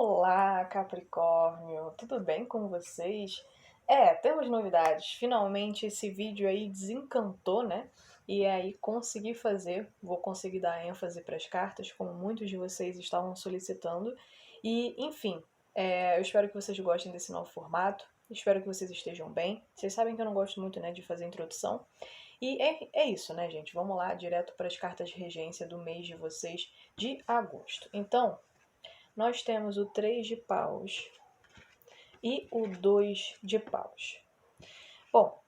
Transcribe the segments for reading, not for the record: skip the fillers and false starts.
Olá, Capricórnio, tudo bem com vocês? Temos novidades. Finalmente esse vídeo aí desencantou, né? E aí vou conseguir dar ênfase para as cartas, como muitos de vocês estavam solicitando. E, enfim, eu espero que vocês gostem desse novo formato. Espero que vocês estejam bem. Vocês sabem que eu não gosto muito, né, de fazer introdução. E é isso, né, gente? Vamos lá, direto para as cartas de regência do mês de vocês de agosto. Então, nós temos o 3 de paus e o 2 de paus. Bom,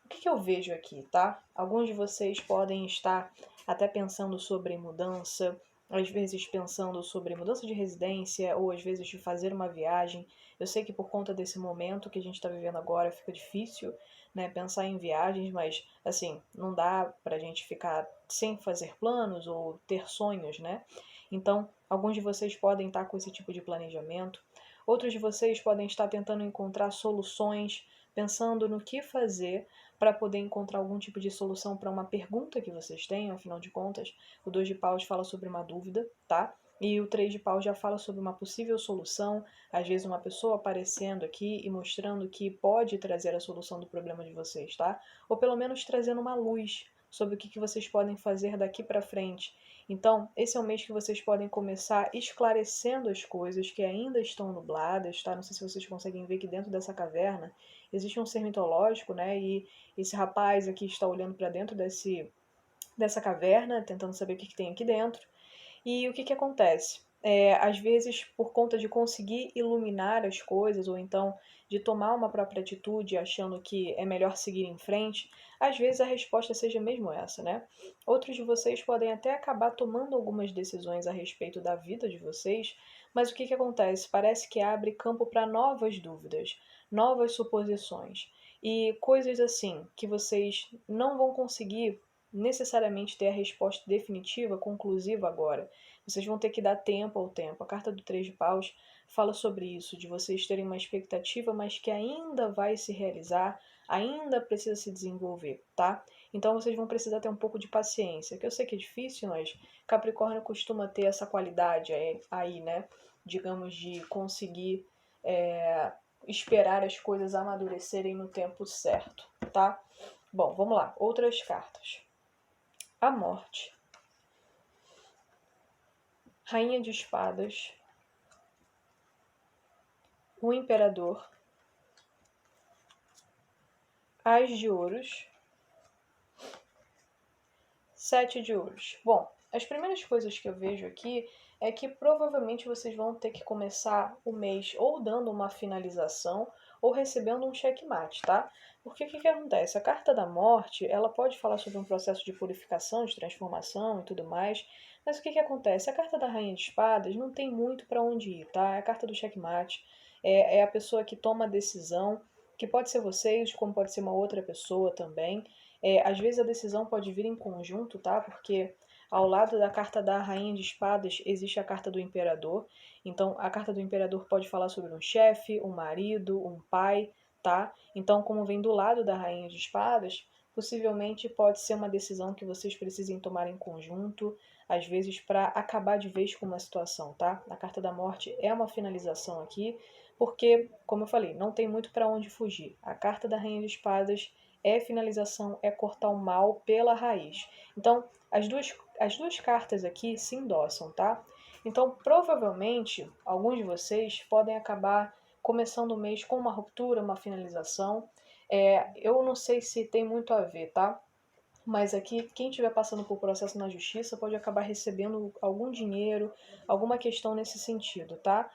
o que eu vejo aqui, tá? Alguns de vocês podem estar até pensando sobre mudança, às vezes pensando sobre mudança de residência, ou às vezes de fazer uma viagem. Eu sei que por conta desse momento que a gente está vivendo agora fica difícil, né, pensar em viagens, mas assim, não dá pra gente ficar sem fazer planos ou ter sonhos, né? Então, alguns de vocês podem estar com esse tipo de planejamento, outros de vocês podem estar tentando encontrar soluções, pensando no que fazer para poder encontrar algum tipo de solução para uma pergunta que vocês tenham, afinal de contas, o 2 de paus fala sobre uma dúvida, tá? E o 3 de paus já fala sobre uma possível solução, às vezes uma pessoa aparecendo aqui e mostrando que pode trazer a solução do problema de vocês, tá? Ou pelo menos trazendo uma luz sobre o que vocês podem fazer daqui para frente. Então, esse é o mês que vocês podem começar esclarecendo as coisas que ainda estão nubladas, tá? Não sei se vocês conseguem ver que dentro dessa caverna existe um ser mitológico, né? E esse rapaz aqui está olhando para dentro dessa caverna, tentando saber o que tem aqui dentro. E o que acontece? Às vezes, por conta de conseguir iluminar as coisas, ou então de tomar uma própria atitude achando que é melhor seguir em frente, às vezes a resposta seja mesmo essa, né? Outros de vocês podem até acabar tomando algumas decisões a respeito da vida de vocês, mas o que acontece? Parece que abre campo para novas dúvidas, novas suposições e coisas assim que vocês não vão conseguir necessariamente ter a resposta definitiva, conclusiva agora. Vocês vão ter que dar tempo ao tempo. A carta do 3 de paus fala sobre isso, de vocês terem uma expectativa, mas que ainda vai se realizar, ainda precisa se desenvolver, tá? Então vocês vão precisar ter um pouco de paciência, que eu sei que é difícil, mas Capricórnio costuma ter essa qualidade aí, né? Digamos, de conseguir esperar as coisas amadurecerem no tempo certo, tá? Bom, vamos lá. Outras cartas. A morte, rainha de espadas, o imperador, as de ouros, 7 de ouros. Bom, as primeiras coisas que eu vejo aqui é que provavelmente vocês vão ter que começar o mês ou dando uma finalização ou recebendo um checkmate, tá? Porque o que acontece? A carta da morte, ela pode falar sobre um processo de purificação, de transformação e tudo mais, mas o que acontece? A carta da rainha de espadas não tem muito para onde ir, tá? É a carta do checkmate, é a pessoa que toma a decisão, que pode ser vocês, como pode ser uma outra pessoa também. Às vezes a decisão pode vir em conjunto, tá? Porque ao lado da carta da Rainha de Espadas existe a carta do Imperador. Então a carta do Imperador pode falar sobre um chefe, um marido, um pai, tá? Então, como vem do lado da Rainha de Espadas, possivelmente pode ser uma decisão que vocês precisem tomar em conjunto, às vezes para acabar de vez com uma situação, tá? A carta da morte é uma finalização aqui, porque, como eu falei, não tem muito para onde fugir. A carta da Rainha de Espadas é finalização, é cortar o mal pela raiz. Então, as duas cartas aqui se endossam, tá? Então, provavelmente, alguns de vocês podem acabar começando o mês com uma ruptura, uma finalização. Eu não sei se tem muito a ver, tá? Mas aqui, quem estiver passando por processo na justiça pode acabar recebendo algum dinheiro, alguma questão nesse sentido, tá?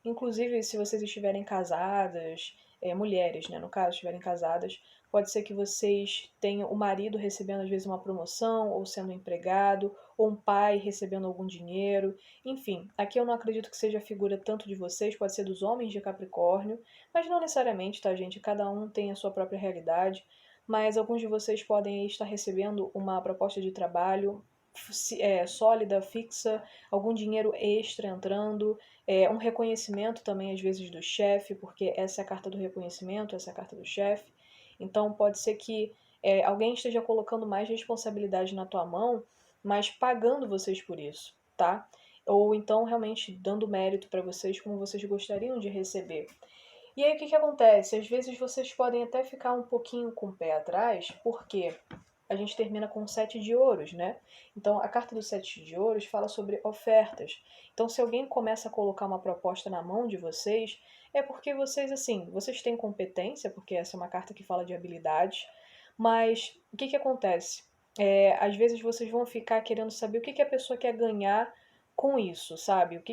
Inclusive, se vocês estiverem casadas, mulheres, né, no caso, estiverem casadas, pode ser que vocês tenham o marido recebendo às vezes uma promoção, ou sendo empregado, ou um pai recebendo algum dinheiro. Enfim, aqui eu não acredito que seja a figura tanto de vocês, pode ser dos homens de Capricórnio, mas não necessariamente, tá, gente? Cada um tem a sua própria realidade, mas alguns de vocês podem estar recebendo uma proposta de trabalho sólida, fixa, algum dinheiro extra entrando, um reconhecimento também às vezes do chefe, porque essa é a carta do reconhecimento, essa é a carta do chefe. Então pode ser que alguém esteja colocando mais responsabilidade na tua mão, mas pagando vocês por isso, tá? ou então realmente dando mérito para vocês como vocês gostariam de receber. E aí o que que acontece? Às vezes vocês podem até ficar um pouquinho com o pé atrás, porque a gente termina com o 7 de ouros, né? Então a carta do 7 de ouros fala sobre ofertas. Então se alguém começa a colocar uma proposta na mão de vocês, é porque vocês, assim, vocês têm competência, porque essa é uma carta que fala de habilidades, mas o que que acontece? Às vezes vocês vão ficar querendo saber o que que a pessoa quer ganhar com isso, sabe? Por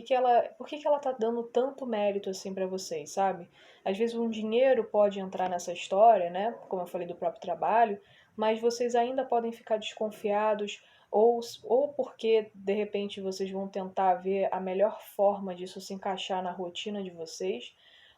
que que ela tá dando tanto mérito assim pra vocês, sabe? Às vezes um dinheiro pode entrar nessa história, né? Como eu falei do próprio trabalho, mas vocês ainda podem ficar desconfiados ou porque de repente vocês vão tentar ver a melhor forma disso se encaixar na rotina de vocês,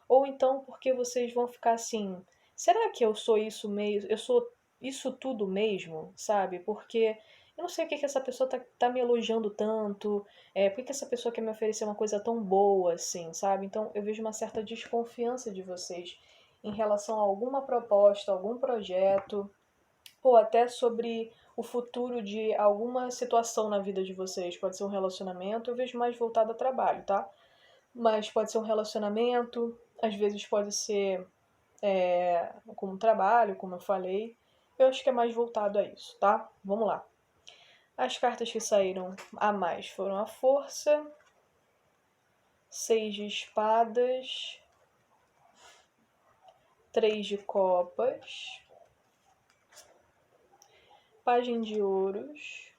ou então porque vocês vão ficar assim, será que eu sou isso mesmo? Eu sou isso tudo mesmo, sabe? Porque eu não sei o que que essa pessoa tá me elogiando tanto, por que que essa pessoa quer me oferecer uma coisa tão boa assim, sabe? Então eu vejo uma certa desconfiança de vocês em relação a alguma proposta, algum projeto, ou até sobre o futuro de alguma situação na vida de vocês. Pode ser um relacionamento, eu vejo mais voltado a trabalho, tá? Mas pode ser um relacionamento, às vezes pode ser como trabalho, como eu falei. Eu acho que é mais voltado a isso, tá? Vamos lá. As cartas que saíram a mais foram a Força, 6 de Espadas, 3 de Copas, Pajem de Ouros,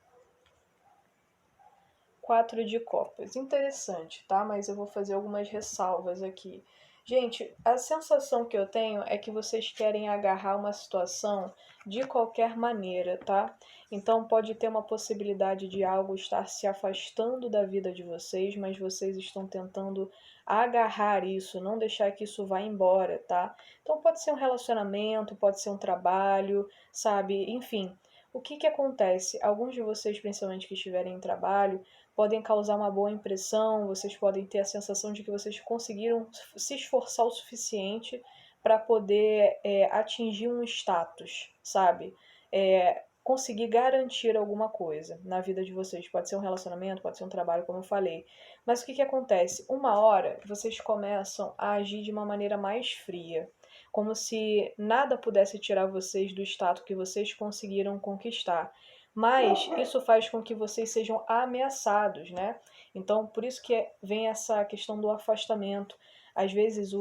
4 de Copas. Interessante, tá? Mas eu vou fazer algumas ressalvas aqui. Gente, a sensação que eu tenho é que vocês querem agarrar uma situação de qualquer maneira, tá? Então pode ter uma possibilidade de algo estar se afastando da vida de vocês, mas vocês estão tentando agarrar isso, não deixar que isso vá embora, tá? Então pode ser um relacionamento, pode ser um trabalho, sabe? Enfim, o que que acontece? Alguns de vocês, principalmente que estiverem em trabalho, podem causar uma boa impressão, vocês podem ter a sensação de que vocês conseguiram se esforçar o suficiente para poder atingir um status, sabe? Conseguir garantir alguma coisa na vida de vocês. Pode ser um relacionamento, pode ser um trabalho, como eu falei. Mas o que que acontece? Uma hora vocês começam a agir de uma maneira mais fria, como se nada pudesse tirar vocês do status que vocês conseguiram conquistar. Mas isso faz com que vocês sejam ameaçados, né? Então, por isso que vem essa questão do afastamento. Às vezes,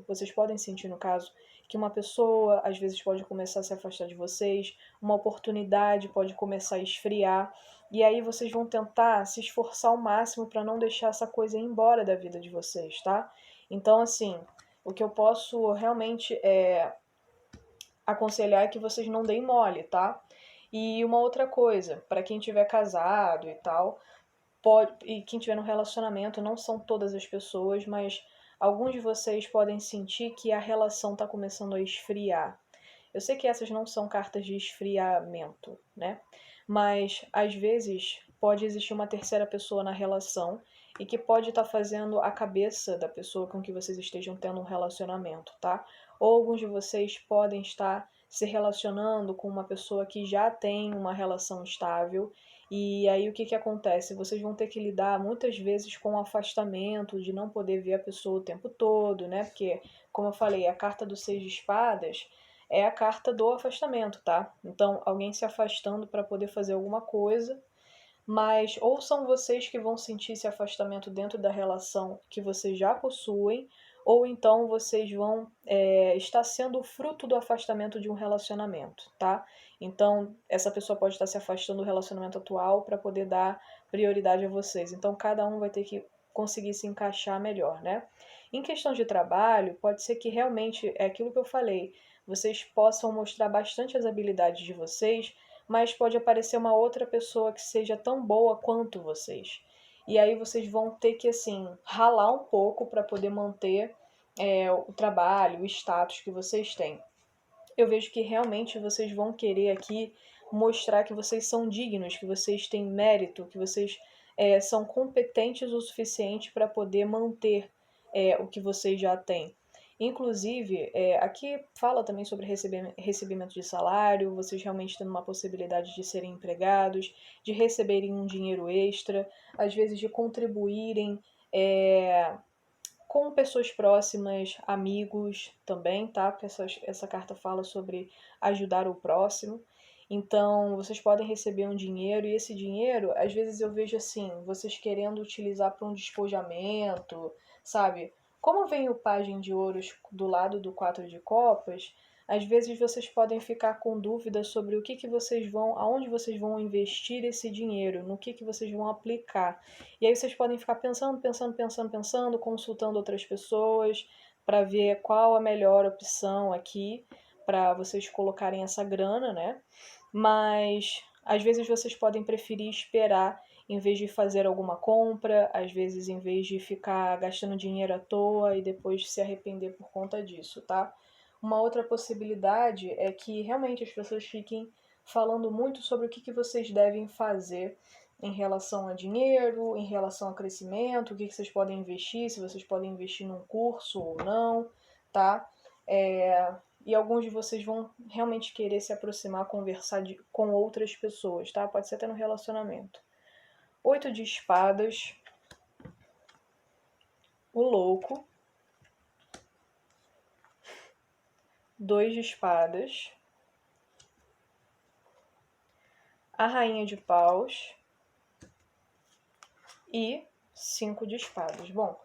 vocês podem sentir no caso, que uma pessoa às vezes pode começar a se afastar de vocês, uma oportunidade pode começar a esfriar, e aí vocês vão tentar se esforçar ao máximo para não deixar essa coisa ir embora da vida de vocês, tá? Então, assim, o que eu posso realmente aconselhar é que vocês não deem mole, tá? E uma outra coisa, para quem tiver casado e tal, e quem tiver no relacionamento, não são todas as pessoas, mas alguns de vocês podem sentir que a relação está começando a esfriar. Eu sei que essas não são cartas de esfriamento, né? Mas às vezes pode existir uma terceira pessoa na relação e que pode estar fazendo a cabeça da pessoa com que vocês estejam tendo um relacionamento, tá? Ou alguns de vocês podem estar se relacionando com uma pessoa que já tem uma relação estável. E aí o que que acontece? Vocês vão ter que lidar muitas vezes com o afastamento, de não poder ver a pessoa o tempo todo, né? Porque, como eu falei, a carta do 6 de espadas é a carta do afastamento, tá? Então, alguém se afastando para poder fazer alguma coisa, mas ou são vocês que vão sentir esse afastamento dentro da relação que vocês já possuem, ou então vocês vão estar sendo fruto do afastamento de um relacionamento, tá? Então, essa pessoa pode estar se afastando do relacionamento atual para poder dar prioridade a vocês. Então, cada um vai ter que conseguir se encaixar melhor, né? Em questão de trabalho, pode ser que realmente é aquilo que eu falei, vocês possam mostrar bastante as habilidades de vocês, mas pode aparecer uma outra pessoa que seja tão boa quanto vocês. E aí vocês vão ter que, assim, ralar um pouco para poder manter o trabalho, o status que vocês têm. Eu vejo que realmente vocês vão querer aqui mostrar que vocês são dignos, que vocês têm mérito, que vocês são competentes o suficiente para poder manter o que vocês já têm. Inclusive, aqui fala também sobre recebimento de salário, vocês realmente tendo uma possibilidade de serem empregados, de receberem um dinheiro extra, às vezes de contribuírem com pessoas próximas, amigos também, tá? Porque essa carta fala sobre ajudar o próximo. Então, vocês podem receber um dinheiro, e esse dinheiro, às vezes eu vejo assim, vocês querendo utilizar para um despojamento, sabe? Como vem o pajem de ouros do lado do 4 de copas, às vezes vocês podem ficar com dúvidas sobre o que vocês vão, aonde vocês vão investir esse dinheiro, no que vocês vão aplicar. E aí vocês podem ficar pensando, consultando outras pessoas para ver qual a melhor opção aqui para vocês colocarem essa grana, né? Mas às vezes vocês podem preferir esperar em vez de fazer alguma compra, às vezes em vez de ficar gastando dinheiro à toa e depois se arrepender por conta disso, tá? Uma outra possibilidade é que realmente as pessoas fiquem falando muito sobre o que vocês devem fazer em relação a dinheiro, em relação a crescimento, o que vocês podem investir, se vocês podem investir num curso ou não, tá? E alguns de vocês vão realmente querer se aproximar, conversar com outras pessoas, tá? Pode ser até no relacionamento. 8 de espadas, o louco, 2 de espadas, a rainha de paus e 5 de espadas. Bom,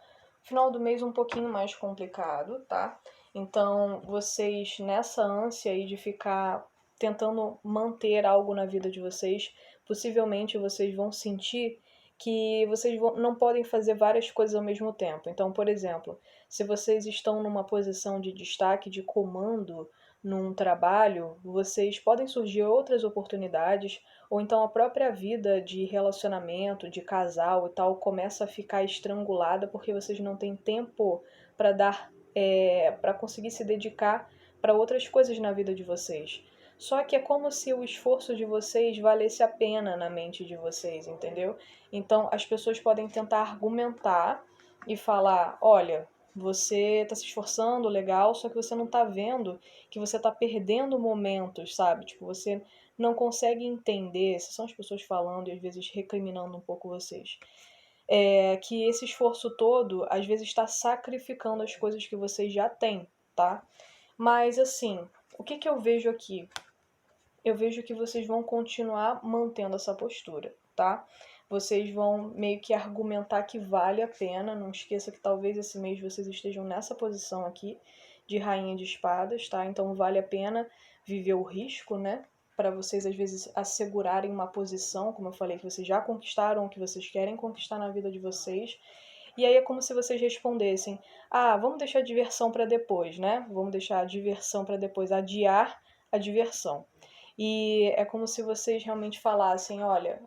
final do mês um pouquinho mais complicado, tá? Então, vocês nessa ânsia aí de ficar tentando manter algo na vida de vocês, possivelmente vocês vão sentir que vocês não podem fazer várias coisas ao mesmo tempo. Então, por exemplo, se vocês estão numa posição de destaque, de comando num trabalho, vocês podem surgir outras oportunidades, ou então a própria vida de relacionamento, de casal e tal, começa a ficar estrangulada porque vocês não têm tempo para dar, para conseguir se dedicar para outras coisas na vida de vocês. Só que é como se o esforço de vocês valesse a pena na mente de vocês, entendeu? Então as pessoas podem tentar argumentar e falar: olha, você está se esforçando, legal, só que você não está vendo que você está perdendo momentos, sabe? Tipo, você não consegue entender, essas são as pessoas falando e às vezes recriminando um pouco vocês, que esse esforço todo às vezes está sacrificando as coisas que vocês já têm, tá? Mas assim, o que eu vejo aqui? Eu vejo que vocês vão continuar mantendo essa postura, tá? Vocês vão meio que argumentar que vale a pena. Não esqueça que talvez esse mês vocês estejam nessa posição aqui de rainha de espadas, tá? Então vale a pena viver o risco, né? Para vocês às vezes assegurarem uma posição, como eu falei, que vocês já conquistaram, o que vocês querem conquistar na vida de vocês. E aí é como se vocês respondessem: ah, vamos deixar a diversão para depois, né? Vamos deixar a diversão para depois, adiar a diversão. E é como se vocês realmente falassem: olha,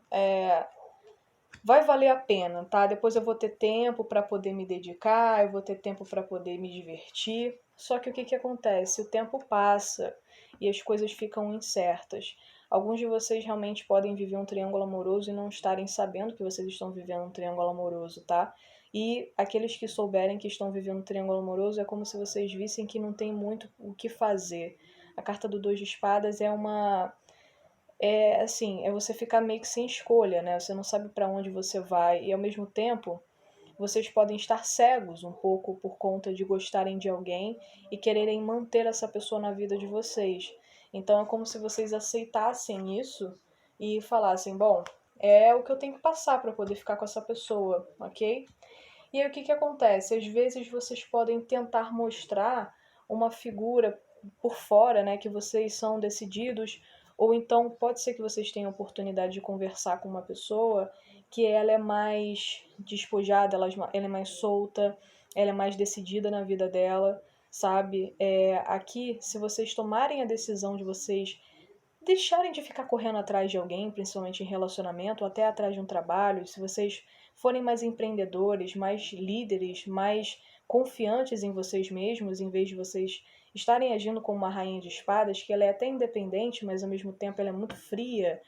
vai valer a pena, tá? Depois eu vou ter tempo para poder me dedicar, eu vou ter tempo para poder me divertir. Só que o que acontece? O tempo passa e as coisas ficam incertas. Alguns de vocês realmente podem viver um triângulo amoroso e não estarem sabendo que vocês estão vivendo um triângulo amoroso, tá? E aqueles que souberem que estão vivendo um triângulo amoroso é como se vocês vissem que não tem muito o que fazer. A carta do 2 de espadas assim, é você ficar meio que sem escolha, né? Você não sabe para onde você vai e ao mesmo tempo vocês podem estar cegos um pouco por conta de gostarem de alguém e quererem manter essa pessoa na vida de vocês. Então é como se vocês aceitassem isso e falassem: bom, é o que eu tenho que passar para poder ficar com essa pessoa, ok? E aí o que acontece? Às vezes vocês podem tentar mostrar uma figura por fora, né, que vocês são decididos, ou então pode ser que vocês tenham a oportunidade de conversar com uma pessoa que ela é mais despojada, ela é mais solta, ela é mais decidida na vida dela, sabe? Aqui, se vocês tomarem a decisão de vocês deixarem de ficar correndo atrás de alguém, principalmente em relacionamento, ou até atrás de um trabalho, se vocês forem mais empreendedores, mais líderes, mais confiantes em vocês mesmos, em vez de vocês estarem agindo como uma rainha de espadas, que ela é até independente, mas ao mesmo tempo ela é muito fria,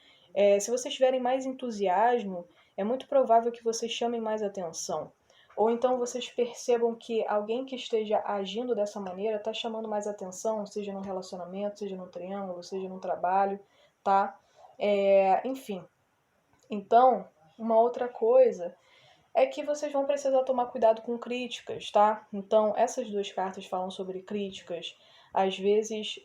se vocês tiverem mais entusiasmo, é muito provável que vocês chamem mais atenção. ou então vocês percebam que alguém que esteja agindo dessa maneira está chamando mais atenção, seja num relacionamento, seja num triângulo, seja num trabalho, tá? Enfim. Então, uma outra coisa é que vocês vão precisar tomar cuidado com críticas, tá? Então, essas duas cartas falam sobre críticas. Às vezes,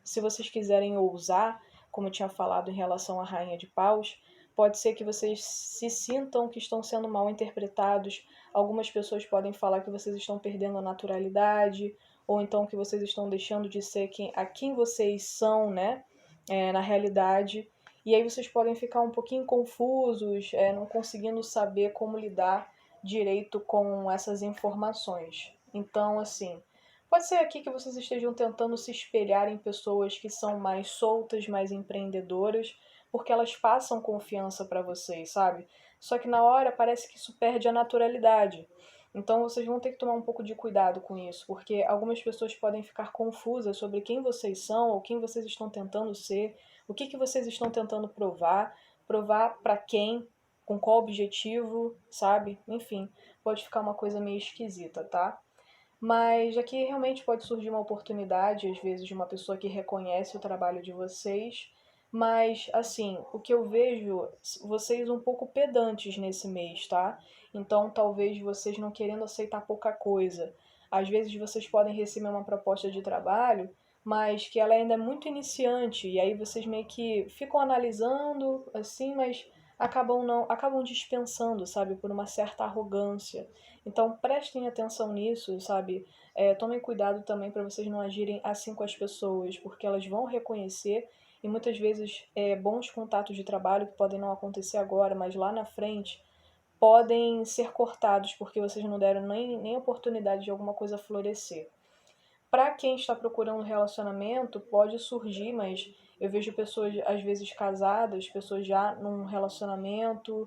se vocês quiserem ousar, como eu tinha falado em relação à Rainha de Paus, pode ser que vocês se sintam que estão sendo mal interpretados. Algumas pessoas podem falar que vocês estão perdendo a naturalidade, ou então que vocês estão deixando de ser quem vocês são, né? Na realidade. E aí vocês podem ficar um pouquinho confusos, não conseguindo saber como lidar direito com essas informações. Então, assim, pode ser aqui que vocês estejam tentando se espelhar em pessoas que são mais soltas, mais empreendedoras, porque elas passam confiança para vocês, sabe? Só que na hora parece que isso perde a naturalidade. Então vocês vão ter que tomar um pouco de cuidado com isso, porque algumas pessoas podem ficar confusas sobre quem vocês são ou quem vocês estão tentando ser, o que vocês estão tentando provar, provar para quem, com qual objetivo, sabe? Enfim, pode ficar uma coisa meio esquisita, tá? Mas aqui realmente pode surgir uma oportunidade, às vezes, de uma pessoa que reconhece o trabalho de vocês. Mas, assim, o que eu vejo, vocês um pouco pedantes nesse mês, tá? Então, talvez vocês não querendo aceitar pouca coisa. Às vezes vocês podem receber uma proposta de trabalho, mas que ela ainda é muito iniciante, e aí vocês meio que ficam analisando, assim, mas acabam dispensando, sabe, por uma certa arrogância. Então prestem atenção nisso, sabe? Tomem cuidado também para vocês não agirem assim com as pessoas, porque elas vão reconhecer e muitas vezes bons contatos de trabalho que podem não acontecer agora, mas lá na frente podem ser cortados porque vocês não deram nem oportunidade de alguma coisa florescer. Para quem está procurando um relacionamento, pode surgir, mas eu vejo pessoas às vezes casadas, pessoas já num relacionamento,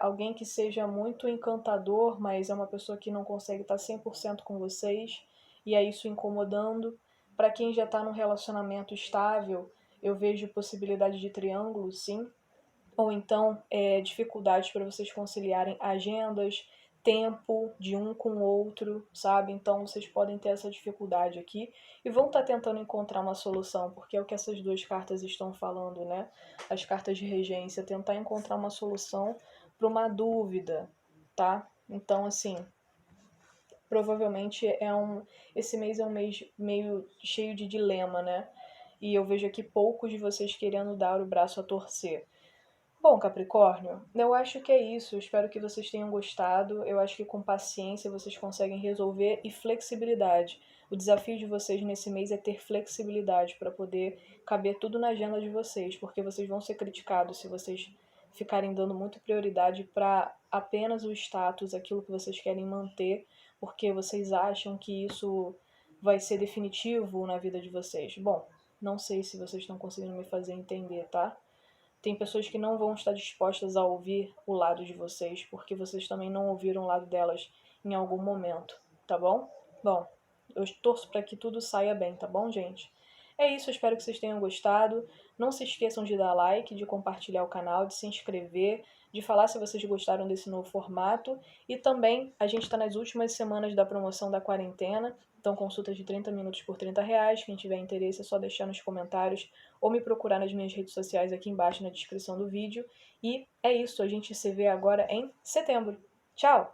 alguém que seja muito encantador, mas é uma pessoa que não consegue estar 100% com vocês, e é isso incomodando. Para quem já está num relacionamento estável, eu vejo possibilidade de triângulo, sim, ou então dificuldades para vocês conciliarem agendas, tempo de um com o outro, sabe? Então vocês podem ter essa dificuldade aqui e vão estar tentando encontrar uma solução, porque é o que essas duas cartas estão falando, né? As cartas de regência, tentar encontrar uma solução para uma dúvida, tá? Então, assim, provavelmente esse mês é um mês meio cheio de dilema, né? E eu vejo aqui poucos de vocês querendo dar o braço a torcer. Bom, Capricórnio, eu acho que é isso. Eu espero que vocês tenham gostado. Eu acho que com paciência vocês conseguem resolver e flexibilidade. O desafio de vocês nesse mês é ter flexibilidade para poder caber tudo na agenda de vocês, porque vocês vão ser criticados se vocês ficarem dando muita prioridade para apenas o status, aquilo que vocês querem manter, porque vocês acham que isso vai ser definitivo na vida de vocês. Bom, não sei se vocês estão conseguindo me fazer entender, tá? Tem pessoas que não vão estar dispostas a ouvir o lado de vocês, porque vocês também não ouviram o lado delas em algum momento, tá bom? Bom, eu torço para que tudo saia bem, tá bom, gente? É isso, eu espero que vocês tenham gostado. Não se esqueçam de dar like, de compartilhar o canal, de se inscrever, de falar se vocês gostaram desse novo formato. E também, a gente está nas últimas semanas da promoção da quarentena, então consultas de 30 minutos por R$ 30. Quem tiver interesse é só deixar nos comentários ou me procurar nas minhas redes sociais aqui embaixo na descrição do vídeo. E é isso, a gente se vê agora em setembro. Tchau!